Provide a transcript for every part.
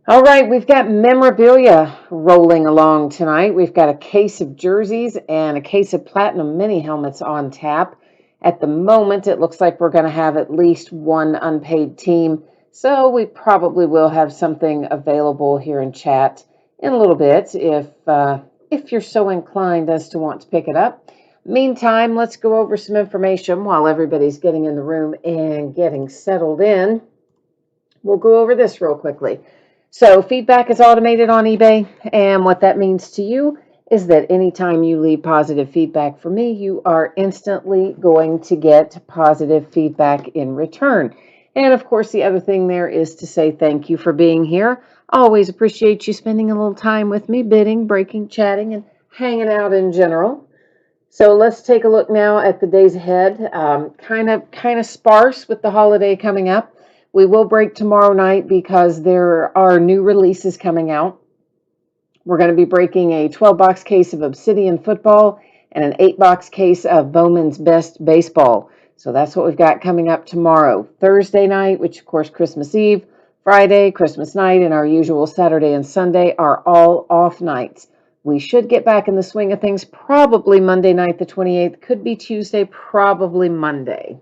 All right, we've got memorabilia rolling along tonight. We've got a case of jerseys and a case of platinum mini helmets on tap. At the moment, it looks like we're going to have at least one unpaid team, so we probably will have something available here in chat in a little bit if you're so inclined as to want to pick it up. Meantime, let's go over some information while everybody's getting in the room and getting settled in. We'll go over this real quickly. So feedback is automated on eBay, and what that means to you is that anytime you leave positive feedback for me, you are instantly going to get positive feedback in return. And of course, the other thing there is to say thank you for being here. I always appreciate you spending a little time with me, bidding, breaking, chatting, and hanging out in general. So let's take a look now at the days ahead. Kind of sparse with the holiday coming up. We will break tomorrow night because there are new releases coming out. We're going to be breaking a 12-box case of Obsidian Football and an 8-box case of Bowman's Best Baseball. So that's what we've got coming up tomorrow. Thursday night, which of course Christmas Eve, Friday, Christmas night, and our usual Saturday and Sunday are all off nights. We should get back in the swing of things probably Monday night, the 28th. Could be Tuesday, probably Monday.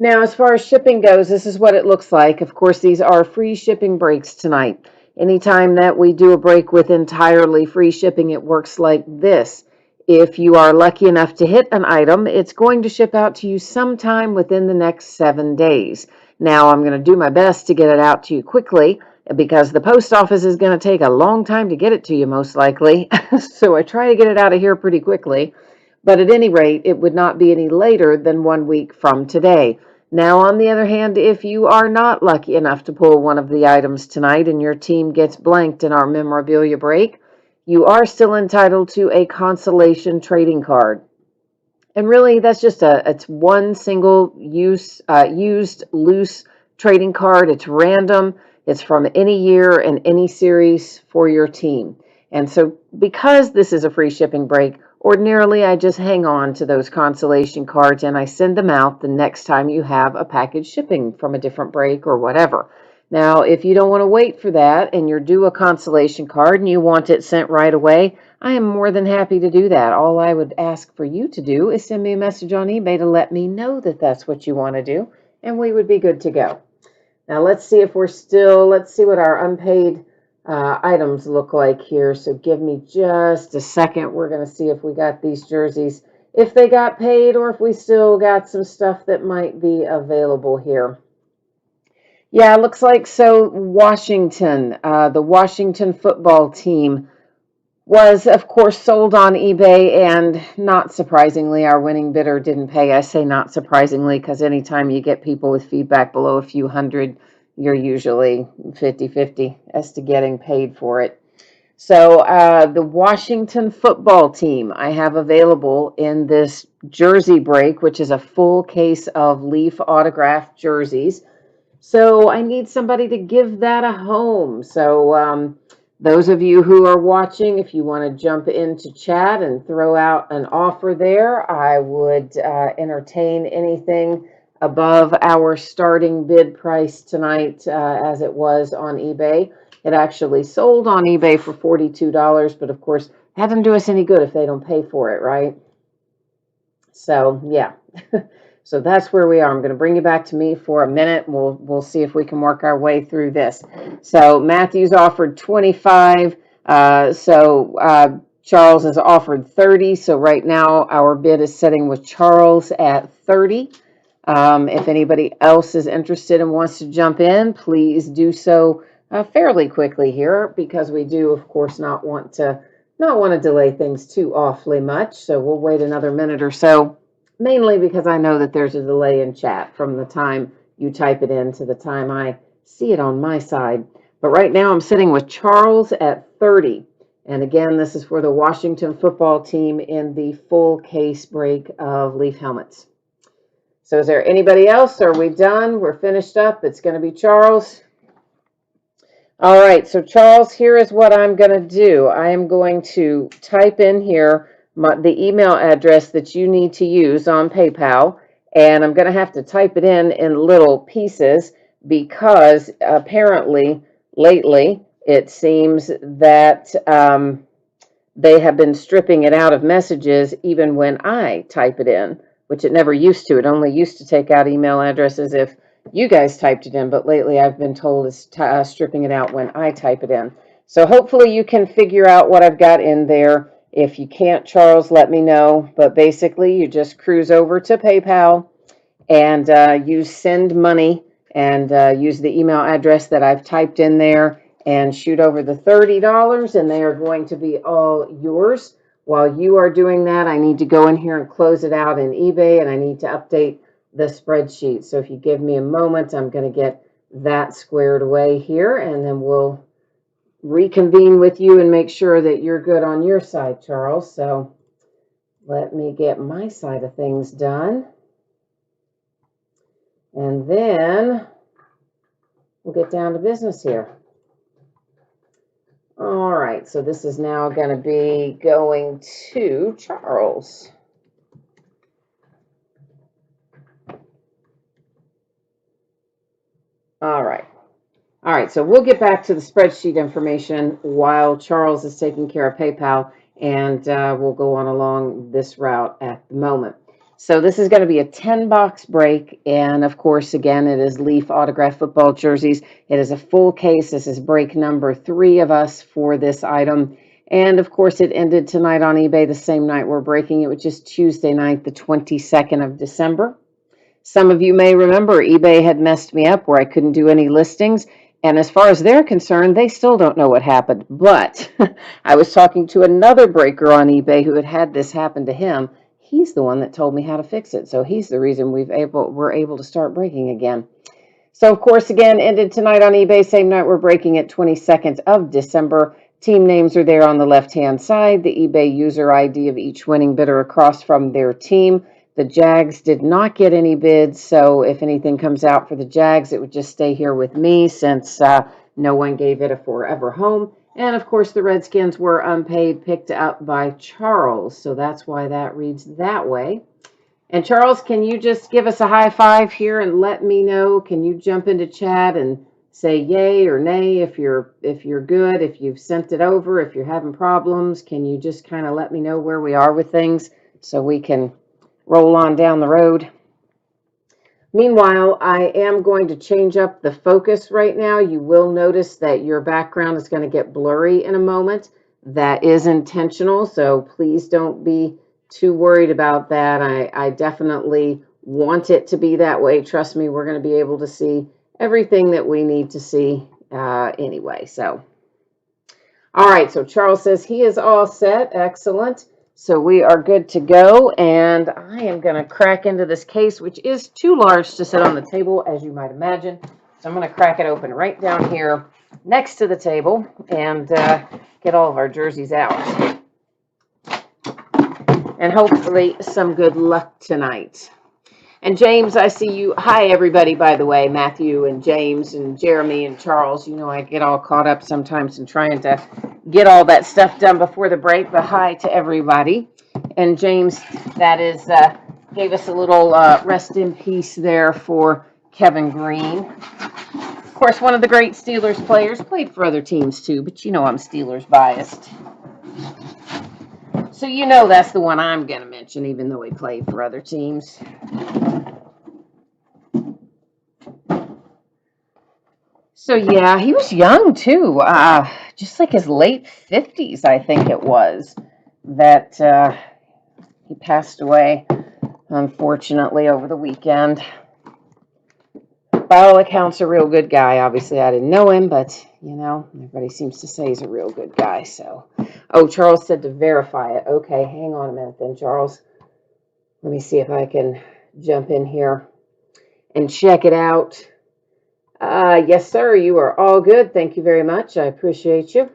Now, as far as shipping goes, this is what it looks like. Of course, these are free shipping breaks tonight. Anytime that we do a break with entirely free shipping, it works like this. If you are lucky enough to hit an item, it's going to ship out to you sometime within the next 7 days. Now, I'm going to do my best to get it out to you quickly because the post office is going to take a long time to get it to you, most likely. So I try to get it out of here pretty quickly. But at any rate, it would not be any later than 1 week from today. Now, on the other hand, if you are not lucky enough to pull one of the items tonight and your team gets blanked in our memorabilia break, you are still entitled to a consolation trading card. And really, that's just it's one single used loose trading card. It's random. It's from any year and any series for your team. And so because this is a free shipping break, ordinarily I just hang on to those consolation cards and I send them out the next time you have a package shipping from a different break or whatever. Now, if you don't want to wait for that and you're due a consolation card and you want it sent right away, I am more than happy to do that. All I would ask for you to do is send me a message on eBay to let me know that that's what you want to do, and we would be good to go. Now, let's see what our unpaid items look like here. So give me just a second. We're going to see if we got these jerseys, if they got paid, or if we still got some stuff that might be available here. Yeah, it looks like so. Washington, the Washington football team was, of course, sold on eBay, and not surprisingly, our winning bidder didn't pay. I say not surprisingly because anytime you get people with feedback below a few hundred, you're usually 50-50 as to getting paid for it. So the Washington football team I have available in this jersey break, which is a full case of Leaf autographed jerseys. So I need somebody to give that a home. So those of you who are watching, if you want to jump into chat and throw out an offer there, I would entertain anything above our starting bid price tonight as it was on eBay. It actually sold on eBay for $42, but of course, that doesn't do us any good if they don't pay for it, right? So, yeah. So that's where we are. I'm going to bring you back to me for a minute. We'll see if we can work our way through this. So Matthew's offered 25. Charles has offered 30. So right now our bid is sitting with Charles at 30. If anybody else is interested and wants to jump in, please do so fairly quickly here, because we do, of course, not want to delay things too awfully much. So we'll wait another minute or so, mainly because I know that there's a delay in chat from the time you type it in to the time I see it on my side. But right now I'm sitting with Charles at 30. And again, this is for the Washington football team in the full case break of Leaf helmets. So is there anybody else? Are we done? We're finished up. It's going to be Charles. All right, so Charles, here is what I'm going to do. I am going to type in here the email address that you need to use on PayPal, and I'm going to have to type it in little pieces because apparently lately it seems that they have been stripping it out of messages even when I type it in, which it never used to. It only used to take out email addresses if you guys typed it in, but lately I've been told it's stripping it out when I type it in. So hopefully you can figure out what I've got in there. If you can't, Charles, let me know. But basically, you just cruise over to PayPal and use send money and use the email address that I've typed in there and shoot over the $30, and they are going to be all yours. While you are doing that, I need to go in here and close it out in eBay, and I need to update the spreadsheet. So if you give me a moment, I'm going to get that squared away here, and then we'll reconvene with you and make sure that you're good on your side, Charles. So let me get my side of things done. And then we'll get down to business here. All right, so this is now going to be going to Charles. All right. All right, so we'll get back to the spreadsheet information while Charles is taking care of PayPal, and we'll go on along this route at the moment. So this is going to be a 10-box break, and of course, again, it is Leaf autographed football jerseys. It is a full case. This is break number 3 of us for this item. And of course, it ended tonight on eBay the same night we're breaking it, which is Tuesday night, the 22nd of December. Some of you may remember eBay had messed me up where I couldn't do any listings. And as far as they're concerned, they still don't know what happened. But I was talking to another breaker on eBay who had had this happen to him. He's the one that told me how to fix it. So he's the reason we're able to start breaking again. So, of course, again, ended tonight on eBay. Same night we're breaking it, 22nd of December. Team names are there on the left-hand side. The eBay user ID of each winning bidder across from their team. The Jags did not get any bids, so if anything comes out for the Jags, it would just stay here with me since no one gave it a forever home. And, of course, the Redskins were unpaid, picked up by Charles, so that's why that reads that way. And, Charles, can you just give us a high five here and let me know? Can you jump into chat and say yay or nay if you're good, if you've sent it over, if you're having problems? Can you just kind of let me know where we are with things so we can roll on down the road? Meanwhile, I am going to change up the focus right now. You will notice that your background is going to get blurry in a moment. That is intentional, so please don't be too worried about that. I definitely want it to be that way. Trust me, we're going to be able to see everything that we need to see anyway. So, all right, so Charles says he is all set. Excellent. So we are good to go, and I am going to crack into this case, which is too large to sit on the table, as you might imagine. So I'm going to crack it open right down here next to the table and get all of our jerseys out. And hopefully some good luck tonight. And James, I see you. Hi, everybody, by the way, Matthew and James and Jeremy and Charles. You know, I get all caught up sometimes in trying to get all that stuff done before the break, but hi to everybody. And James, that is, gave us a little rest in peace there for Kevin Green. Of course, one of the great Steelers players, played for other teams too, but you know I'm Steelers biased. So you know that's the one I'm going to mention, even though he played for other teams. So yeah, he was young too, just like his late 50s, I think it was, that he passed away, unfortunately, over the weekend. By all accounts, a real good guy. Obviously, I didn't know him, but, you know, everybody seems to say he's a real good guy. So, oh, Charles said to verify it. Okay, hang on a minute then, Charles. Let me see if I can jump in here and check it out. Yes, sir, you are all good. Thank you very much. I appreciate you.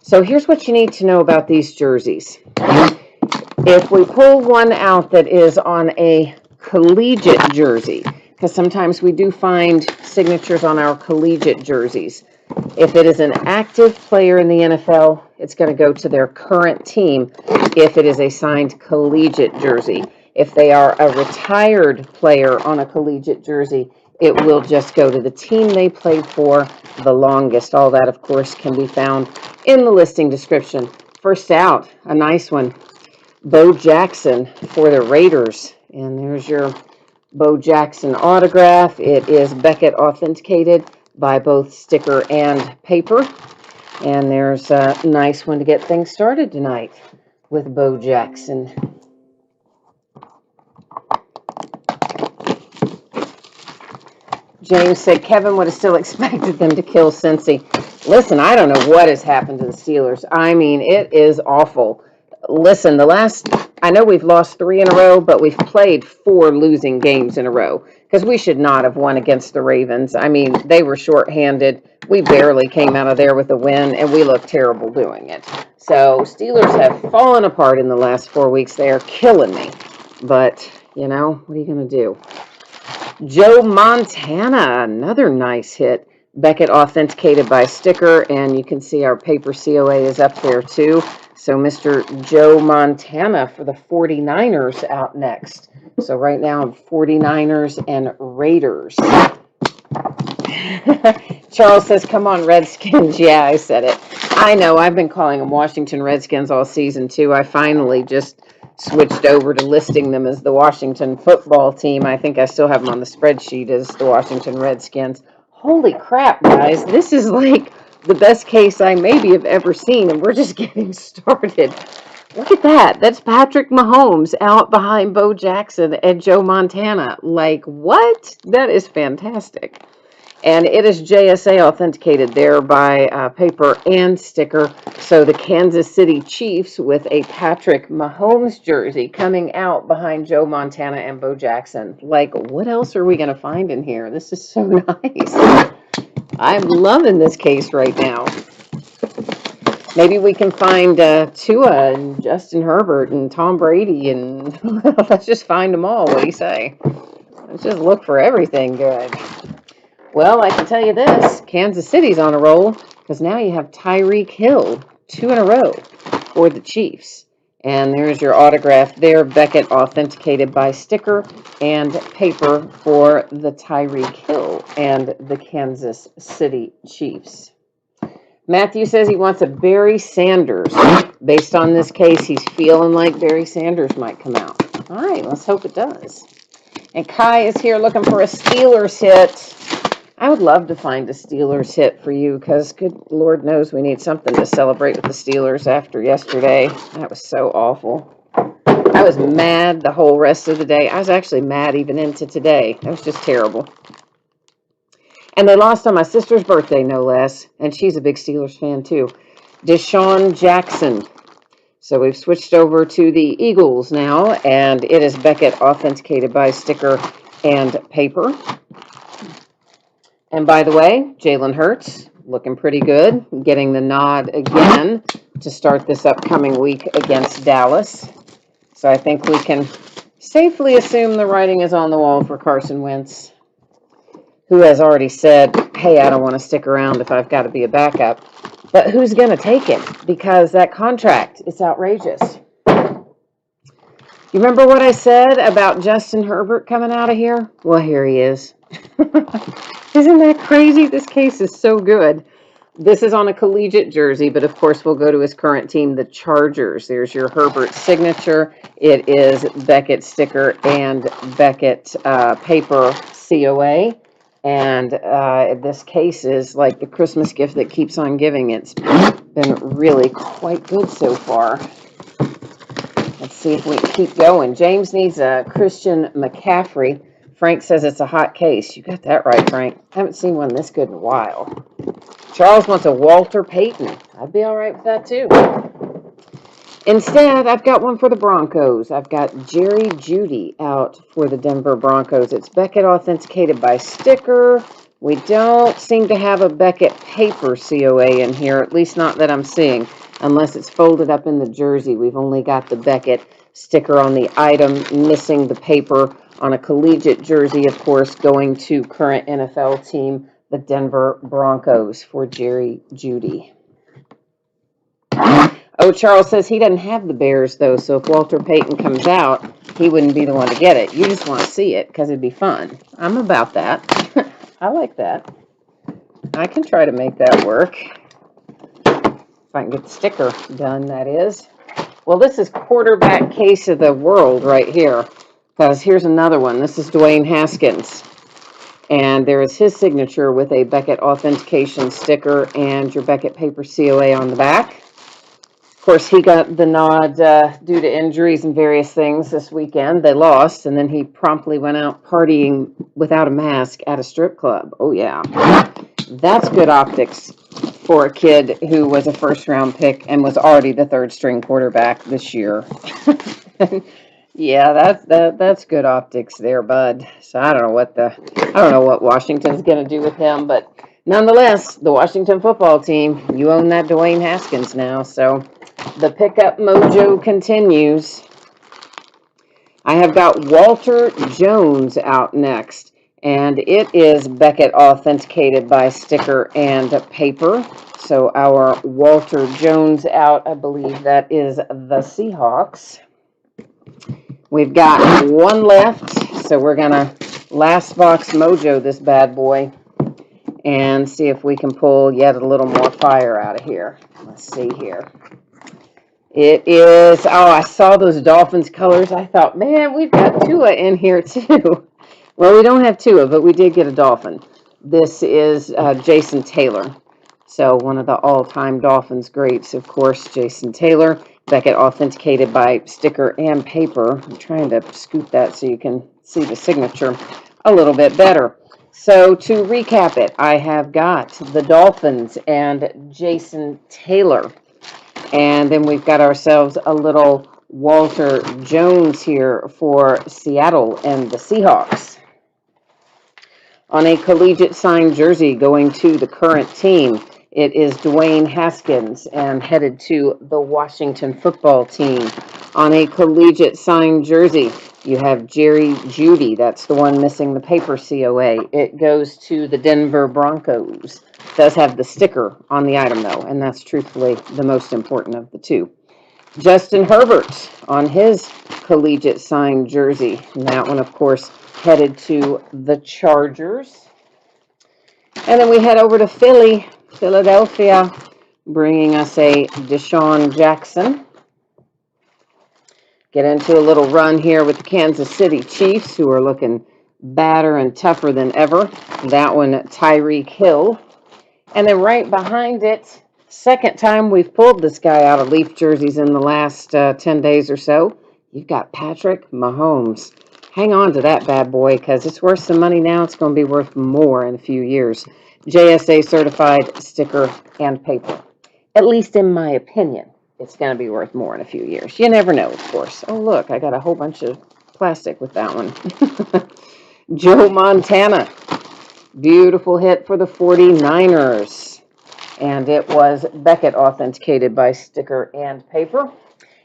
So here's what you need to know about these jerseys. If we pull one out that is on a collegiate jersey, because sometimes we do find signatures on our collegiate jerseys. If it is an active player in the NFL, it's going to go to their current team if it is a signed collegiate jersey. If they are a retired player on a collegiate jersey, it will just go to the team they played for the longest. All that, of course, can be found in the listing description. First out, a nice one, Bo Jackson for the Raiders. And there's your Bo Jackson autograph. It is Beckett authenticated by both sticker and paper. And there's a nice one to get things started tonight with Bo Jackson. James said Kevin would have still expected them to kill Cincy. Listen, I don't know what has happened to the Steelers. I mean, it is awful. Listen, I know we've lost 3 in a row, but we've played 4 losing games in a row because we should not have won against the Ravens. I mean, they were shorthanded. We barely came out of there with a win, and we looked terrible doing it. So Steelers have fallen apart in the last 4 weeks. They are killing me. But, you know, what are you going to do? Joe Montana, another nice hit. Beckett authenticated by sticker, and you can see our paper COA is up there too. So Mr. Joe Montana for the 49ers out next. So right now, 49ers and Raiders. Charles says, come on, Redskins. Yeah, I said it. I know, I've been calling them Washington Redskins all season too. I finally just switched over to listing them as the Washington football team. I think I still have them on the spreadsheet as the Washington Redskins. Holy crap, guys. This is like the best case I maybe have ever seen, and we're just getting started. Look at that. That's Patrick Mahomes out behind Bo Jackson and Joe Montana. Like, what? That is fantastic. And it is JSA authenticated there by paper and sticker. So the Kansas City Chiefs with a Patrick Mahomes jersey coming out behind Joe Montana and Bo Jackson. Like, what else are we going to find in here? This is so nice. I'm loving this case right now. Maybe we can find Tua and Justin Herbert and Tom Brady, and let's just find them all. What do you say? Let's just look for everything good. Well, I can tell you this, Kansas City's on a roll because now you have Tyreek Hill, 2 in a row for the Chiefs. And there's your autograph there, Beckett authenticated by sticker and paper for the Tyreek Hill and the Kansas City Chiefs. Matthew says he wants a Barry Sanders. Based on this case, he's feeling like Barry Sanders might come out. All right, let's hope it does. And Kai is here looking for a Steelers hit. I would love to find a Steelers hit for you because good Lord knows we need something to celebrate with the Steelers after yesterday. That was so awful. I was mad the whole rest of the day. I was actually mad even into today. That was just terrible. And they lost on my sister's birthday, no less. And she's a big Steelers fan too. Deshaun Jackson. So we've switched over to the Eagles now. And it is Beckett authenticated by sticker and paper. And by the way, Jalen Hurts, looking pretty good, getting the nod again to start this upcoming week against Dallas. So I think we can safely assume the writing is on the wall for Carson Wentz, who has already said, hey, I don't want to stick around if I've got to be a backup. But who's going to take it? Because that contract is outrageous. You remember what I said about Justin Herbert coming out of here? Well, here he is. Isn't that crazy? This case is so good. This is on a collegiate jersey, but of course we'll go to his current team, the Chargers. There's your Herbert signature. It is Beckett sticker and Beckett paper COA. And this case is like the Christmas gift that keeps on giving. It's been really quite good so far. Let's see if we keep going. James needs a Christian McCaffrey. Frank says it's a hot case. You got that right, Frank. I haven't seen one this good in a while. Charles wants a Walter Payton. I'd be all right with that too. Instead, I've got one for the Broncos. I've got Jerry Jeudy out for the Denver Broncos. It's Beckett authenticated by sticker. We don't seem to have a Beckett paper COA in here, at least not that I'm seeing, unless it's folded up in the jersey. We've only got the Beckett sticker on the item, missing the paper on a collegiate jersey, of course, going to current NFL team, the Denver Broncos, for Jerry Jeudy. Oh, Charles says he doesn't have the Bears, though, so if Walter Payton comes out, he wouldn't be the one to get it. You just want to see it because it'd be fun. I'm about that. I like that. I can try to make that work. If I can get the sticker done, that is. Well, this is quarterback case of the world right here. Because here's another one. This is Dwayne Haskins. And there is his signature with a Beckett authentication sticker and your Beckett paper COA on the back. Of course, he got the nod due to injuries and various things this weekend. They lost, and then he promptly went out partying without a mask at a strip club. Oh, yeah. That's good optics for a kid who was a first-round pick and was already the third-string quarterback this year. Yeah, that's good optics there, bud. So I don't know what Washington's going to do with him, but nonetheless, the Washington football team, you own that Dwayne Haskins now, so the pickup mojo continues. I have got Walter Jones out next, and it is Beckett authenticated by sticker and paper. So our Walter Jones out, I believe that is the Seahawks. We've got one left, so we're going to last box mojo this bad boy and see if we can pull yet a little more fire out of here. Let's see here. It is, oh, I saw those Dolphins colors. I thought, man, we've got Tua in here too. Well, we don't have Tua, but we did get a Dolphin. This is Jason Taylor. So one of the all-time Dolphins greats, of course, Jason Taylor. Beckett authenticated by sticker and paper. I'm trying to scoot that so you can see the signature a little bit better. So to recap it, I have got the Dolphins and Jason Taylor. And then we've got ourselves a little Walter Jones here for Seattle and the Seahawks. On a collegiate signed jersey going to the current team, it is Dwayne Haskins and headed to the Washington football team. On a collegiate signed jersey, you have Jerry Jeudy. That's the one missing the paper COA. It goes to the Denver Broncos. It does have the sticker on the item, though, and that's truthfully the most important of the two. Justin Herbert on his collegiate signed jersey. And that one, of course, headed to the Chargers. And then we head over to Philadelphia, bringing us a Deshaun Jackson. Get into a little run here with the Kansas City Chiefs, who are looking badder and tougher than ever. That one, Tyreek Hill. And then right behind it, second time we've pulled this guy out of Leaf jerseys in the last 10 days or so. You've got Patrick Mahomes. Hang on to that bad boy because it's worth some money now. It's going to be worth more in a few years. JSA certified sticker and paper. At least in my opinion, it's going to be worth more in a few years. You never know, of course. Oh, look, I got a whole bunch of plastic with that one. Joe Montana. Beautiful hit for the 49ers. And it was Beckett authenticated by sticker and paper.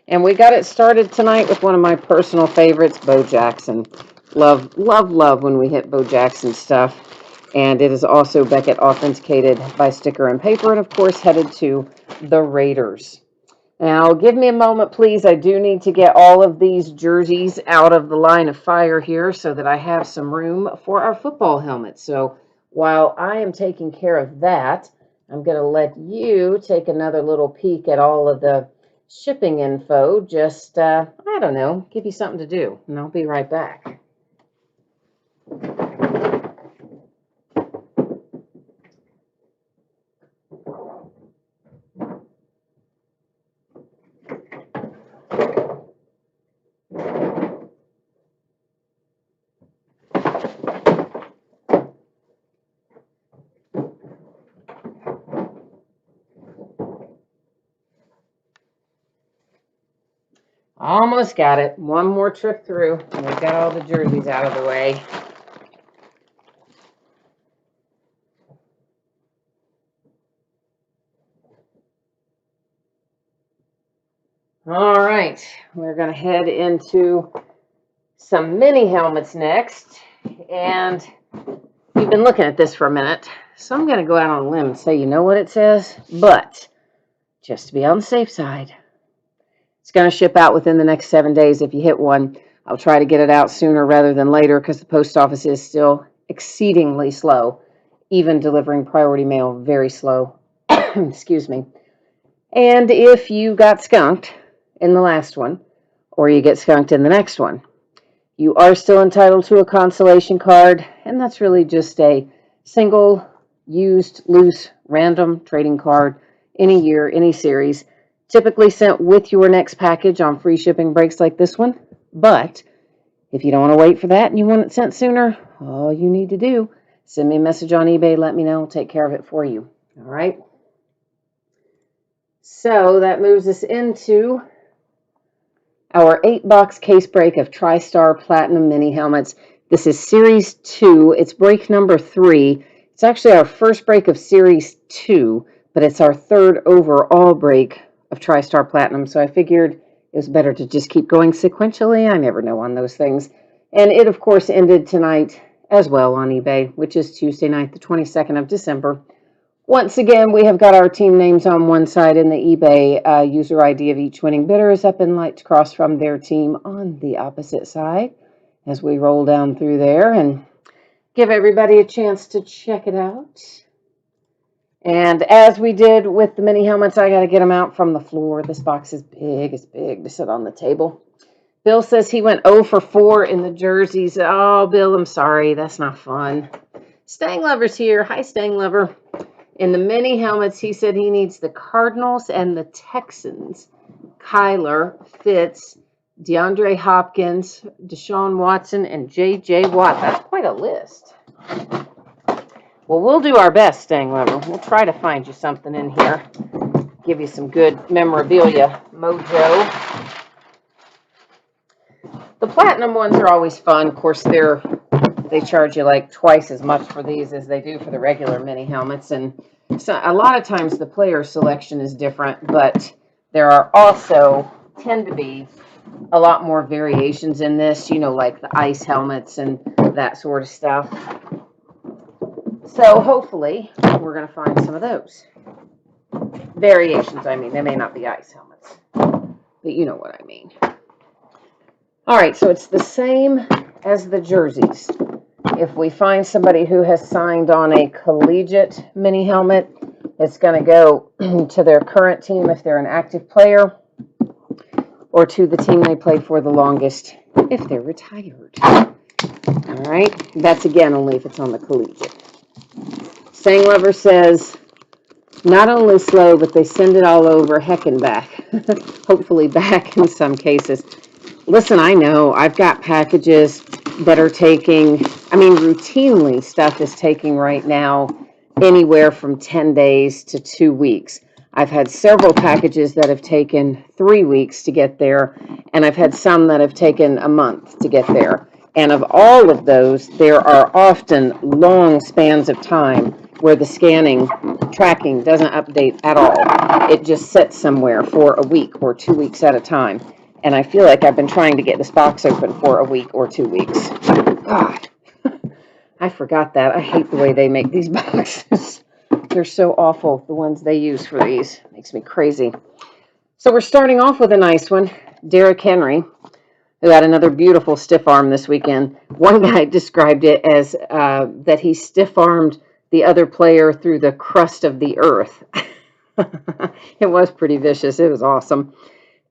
And we got it started tonight with one of my personal favorites, Bo Jackson. Love, love, love when we hit Bo Jackson stuff. And it is also Beckett authenticated by sticker and paper, and of course headed to the Raiders. Now, give me a moment, please. I do need to get all of these jerseys out of the line of fire here so that I have some room for our football helmets. So while I am taking care of that, I'm going to let you take another little peek at all of the shipping info. Just, I don't know, give you something to do, and I'll be right back. Almost got it. One more trip through, and we've got all the jerseys out of the way. All right, we're going to head into some mini helmets next, and we've been looking at this for a minute, so I'm going to go out on a limb and say, you know what it says, but just to be on the safe side, it's going to ship out within the next 7 days if you hit one. I'll try to get it out sooner rather than later because the post office is still exceedingly slow, even delivering priority mail, very slow. Excuse me. And if you got skunked in the last one, or you get skunked in the next one, you are still entitled to a consolation card, and that's really just a single, used, loose, random trading card, any year, any series, typically sent with your next package on free shipping breaks like this one. But if you don't want to wait for that and you want it sent sooner, all you need to do, send me a message on eBay, let me know, I'll take care of it for you. All right? So that moves us into our 8-box case break of TriStar Platinum Mini Helmets. This is Series 2. It's break number 3. It's actually our first break of Series 2, but it's our third overall break of TriStar Platinum, so I figured it was better to just keep going sequentially. I never know on those things. And it, of course, ended tonight as well on eBay, which is Tuesday night, the 22nd of December. Once again, we have got our team names on one side and the eBay user ID of each winning bidder is up in lights across from their team on the opposite side as we roll down through there and give everybody a chance to check it out. And as we did with the mini helmets, I got to get them out from the floor. This box is big. It's big to sit on the table. Bill says he went 0 for 4 in the jerseys. Oh, Bill, I'm sorry. That's not fun. Stang Lover's here. Hi, Stang Lover. In the mini helmets, he said he needs the Cardinals and the Texans. Kyler, Fitz, DeAndre Hopkins, Deshaun Watson, and J.J. Watt. That's quite a list. Well, we'll do our best, Stang Lover. We'll try to find you something in here. Give you some good memorabilia mojo. The platinum ones are always fun. Of course, they charge you like twice as much for these as they do for the regular mini helmets. And so a lot of times the player selection is different, but there are also tend to be a lot more variations in this, you know, like the ice helmets and that sort of stuff. So hopefully we're going to find some of those. Variations, I mean. They may not be ice helmets, but you know what I mean. All right, so it's the same as the jerseys. If we find somebody who has signed on a collegiate mini helmet, it's going to go to their current team if they're an active player, or to the team they played for the longest if they're retired. All right, that's again only if it's on the collegiate. Sang Lover says, not only slow, but they send it all over, heck and back. Hopefully back in some cases. Listen, I know I've got packages that are taking, routinely stuff is taking right now anywhere from 10 days to 2 weeks. I've had several packages that have taken 3 weeks to get there, and I've had some that have taken a month to get there. And of all of those, there are often long spans of time where the scanning tracking doesn't update at all. It just sits somewhere for a week or 2 weeks at a time. And I feel like I've been trying to get this box open for a week or 2 weeks. God, I forgot that. I hate the way they make these boxes. They're so awful, the ones they use for these. Makes me crazy. So we're starting off with a nice one. Derrick Henry, who had another beautiful stiff arm this weekend. One guy described it as that he stiff-armed the other player through the crust of the earth. It was pretty vicious. It was awesome.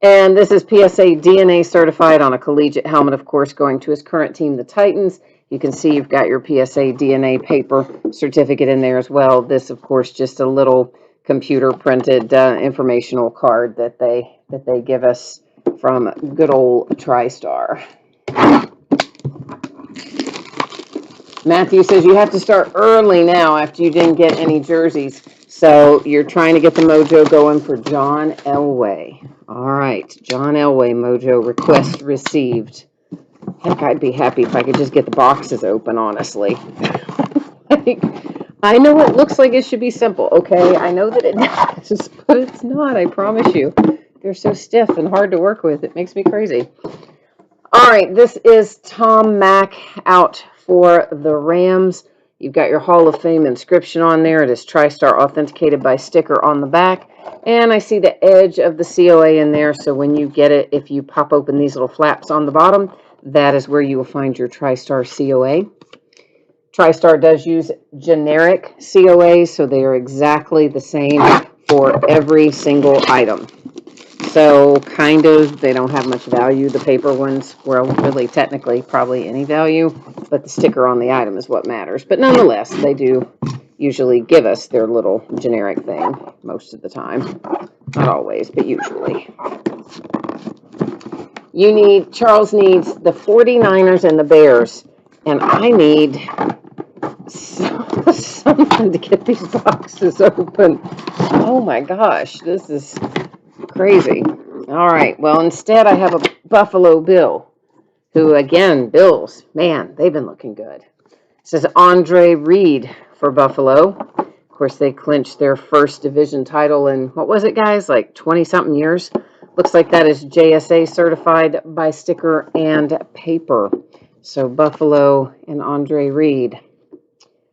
And this is PSA DNA certified on a collegiate helmet, of course, going to his current team, the Titans. You can see you've got your PSA DNA paper certificate in there as well. This, of course, just a little computer-printed informational card that they give us from good old TriStar. Matthew says you have to start early now after you didn't get any jerseys. So you're trying to get the mojo going for John Elway. All right, John Elway mojo request received. Heck, I'd be happy if I could just get the boxes open, honestly. I know it looks like it should be simple, okay? I know that it does, but it's not, I promise you. They're so stiff and hard to work with. It makes me crazy. All right, this is Tom Mack out for the Rams. You've got your Hall of Fame inscription on there. It is TriStar authenticated by sticker on the back. And I see the edge of the COA in there, so when you get it, if you pop open these little flaps on the bottom, that is where you will find your TriStar COA. TriStar does use generic COAs, so they are exactly the same for every single item. So kind of, they don't have much value. The paper ones, well, really technically probably any value, but the sticker on the item is what matters. But nonetheless, they do usually give us their little generic thing most of the time. Not always, but usually. Charles needs the 49ers and the Bears, and I need something to get these boxes open. Oh my gosh, this is crazy. All right, well, instead I have a Buffalo Bill, who, again, Bills, man, they've been looking good. It says Andre Reed for Buffalo. Of course, they clinched their first division title in, what was it, guys, like 20-something years? Looks like that is JSA certified by sticker and paper. So Buffalo and Andre Reed.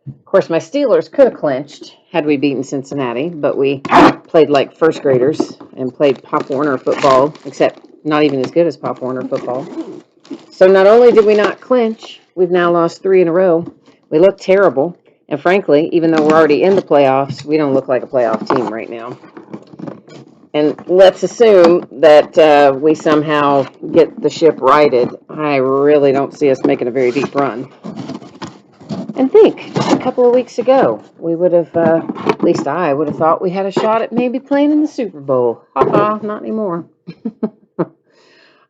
Of course, my Steelers could have clinched had we beaten Cincinnati, but we played like first graders and played Pop Warner football, except not even as good as Pop Warner football. So not only did we not clinch, we've now lost 3 in a row. We look terrible. And frankly, even though we're already in the playoffs, we don't look like a playoff team right now. And let's assume that we somehow get the ship righted. I really don't see us making a very deep run. And think, just a couple of weeks ago, we would have, at least I would have thought we had a shot at maybe playing in the Super Bowl. Ha-ha, not anymore.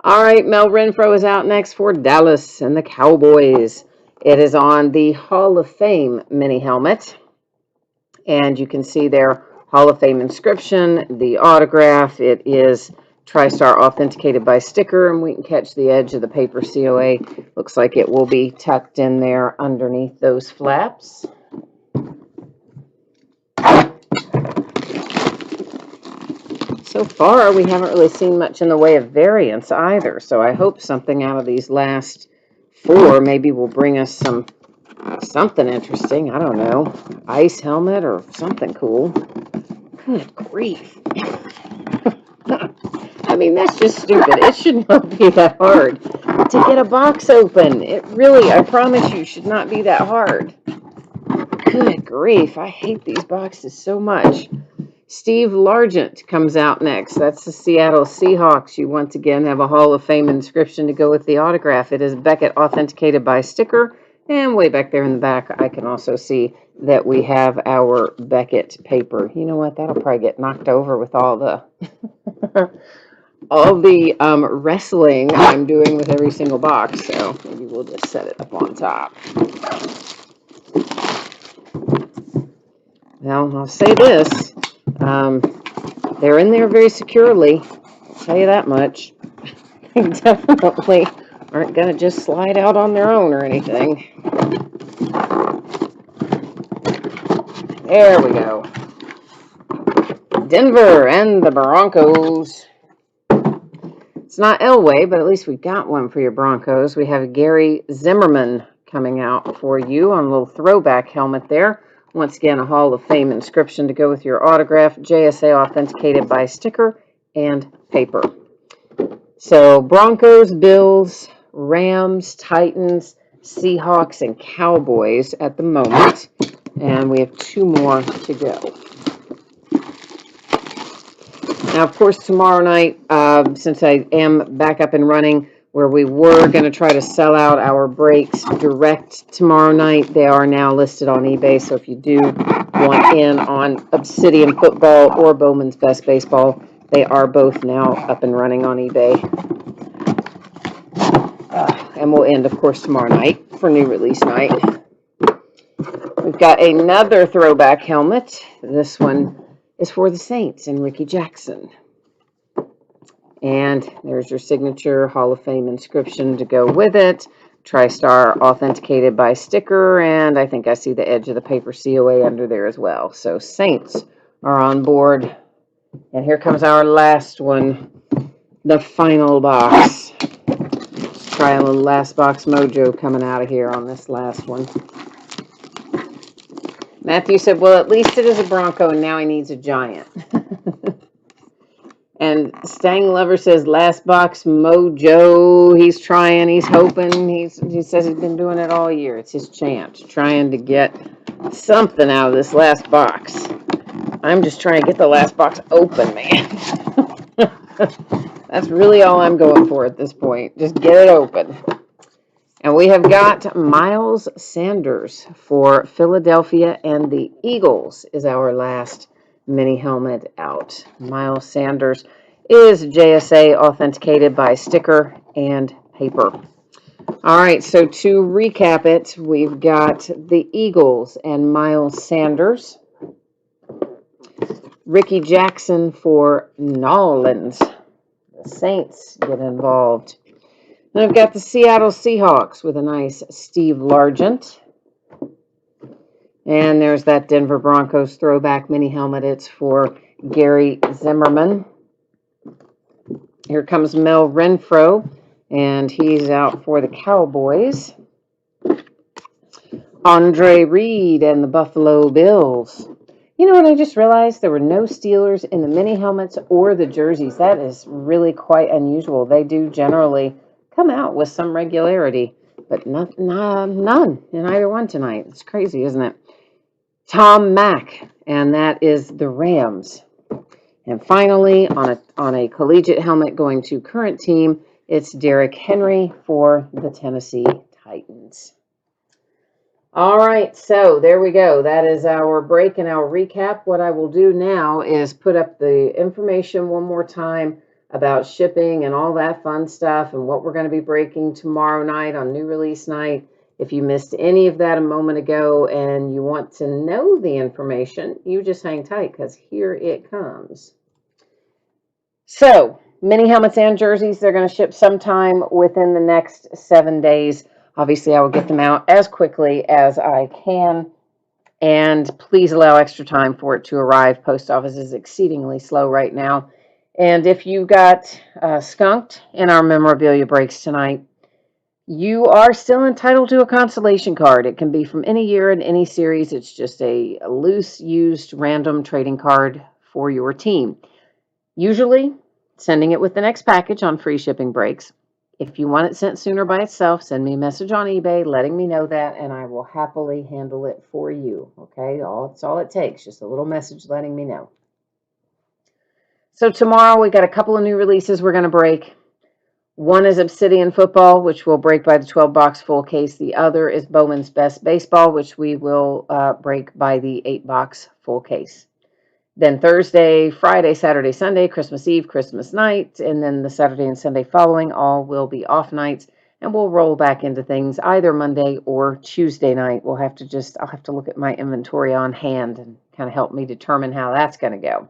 All right, Mel Renfro is out next for Dallas and the Cowboys. It is on the Hall of Fame mini helmet. And you can see their Hall of Fame inscription, the autograph. It is TriStar authenticated by sticker, and we can catch the edge of the paper COA. Looks like it will be tucked in there underneath those flaps. So far, we haven't really seen much in the way of variants either, so I hope something out of these last 4 maybe will bring us something interesting. I don't know, ice helmet or something cool. Good grief. I mean, that's just stupid. It should not be that hard to get a box open. It really, I promise you, should not be that hard. Good grief. I hate these boxes so much. Steve Largent comes out next. That's the Seattle Seahawks. You once again have a Hall of Fame inscription to go with the autograph. It is Beckett authenticated by sticker. And way back there in the back, I can also see that we have our Beckett paper. You know what? That'll probably get knocked over with all the wrestling I'm doing with every single box. So maybe we'll just set it up on top. Well, I'll say this. They're in there very securely. I'll tell you that much. They definitely aren't going to just slide out on their own or anything. There we go. Denver and the Broncos. It's not Elway, but at least we got one for your Broncos. We have Gary Zimmerman coming out for you on a little throwback helmet there. Once again, a Hall of Fame inscription to go with your autograph. JSA authenticated by sticker and paper. So Broncos, Bills, Rams, Titans, Seahawks, and Cowboys at the moment. And we have 2 more to go. Now, of course, tomorrow night, since I am back up and running, where we were going to try to sell out our breaks direct tomorrow night, they are now listed on eBay. So if you do want in on Obsidian Football or Bowman's Best Baseball, they are both now up and running on eBay. And we'll end, of course, tomorrow night for new release night. We've got another throwback helmet. This one is for the Saints and Ricky Jackson. And there's your signature Hall of Fame inscription to go with it. TriStar authenticated by sticker, and I think I see the edge of the paper COA under there as well. So Saints are on board. And here comes our last one, the final box. Let's try a little last box mojo coming out of here on this last one. Matthew said, well, at least it is a Bronco, and now he needs a Giant. And Stang Lover says last box mojo. He's trying, he's hoping. He says he's been doing it all year. It's his chance, trying to get something out of this last box. I'm just trying to get the last box open, man. That's really all I'm going for at this point. Just get it open. And we have got Miles Sanders for Philadelphia, and the Eagles is our last mini helmet out. Miles Sanders is JSA authenticated by sticker and paper. All right, so to recap it, we've got the Eagles and Miles Sanders. Ricky Jackson for Nolans. The Saints get involved. Then I've got the Seattle Seahawks with a nice Steve Largent. And there's that Denver Broncos throwback mini helmet. It's for Gary Zimmerman. Here comes Mel Renfro, and he's out for the Cowboys. Andre Reed and the Buffalo Bills. You know what I just realized? There were no Steelers in the mini helmets or the jerseys. That is really quite unusual. They do generally come out with some regularity, but none in either one tonight. It's crazy, isn't it? Tom Mack, and that is the Rams. And finally, on a collegiate helmet going to current team, it's Derrick Henry for the Tennessee Titans. All right, so there we go. That is our break and our recap. What I will do now is put up the information one more time about shipping and all that fun stuff and what we're going to be breaking tomorrow night on new release night. If you missed any of that a moment ago and you want to know the information, you just hang tight because here it comes. So, mini helmets and jerseys, they're going to ship sometime within the next 7 days. Obviously, I will get them out as quickly as I can. And please allow extra time for it to arrive. Post office is exceedingly slow right now. And if you got skunked in our memorabilia breaks tonight, you are still entitled to a consolation card. It can be from any year in any series. It's just a loose, used, random trading card for your team. Usually, sending it with the next package on free shipping breaks. If you want it sent sooner by itself, send me a message on eBay letting me know that, and I will happily handle it for you. Okay, that's all it takes, just a little message letting me know. So tomorrow we got a couple of new releases we're going to break. One is Obsidian Football, which we'll break by the 12-box full case. The other is Bowman's Best Baseball, which we will break by the 8-box full case. Then Thursday, Friday, Saturday, Sunday, Christmas Eve, Christmas night, and then the Saturday and Sunday following all will be off nights, and we'll roll back into things either Monday or Tuesday night. I'll have to look at my inventory on hand and kind of help me determine how that's going to go.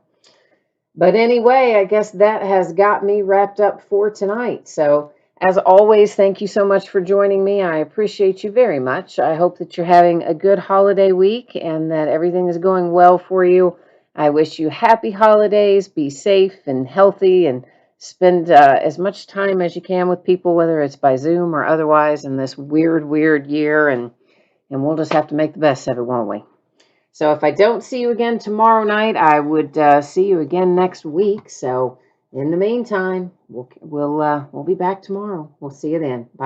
But anyway, I guess that has got me wrapped up for tonight. So as always, thank you so much for joining me. I appreciate you very much. I hope that you're having a good holiday week and that everything is going well for you. I wish you happy holidays, be safe and healthy, and spend as much time as you can with people, whether it's by Zoom or otherwise, in this weird year, and we'll just have to make the best of it, won't we? So if I don't see you again tomorrow night, I would see you again next week. So in the meantime, we'll be back tomorrow. We'll see you then. Bye.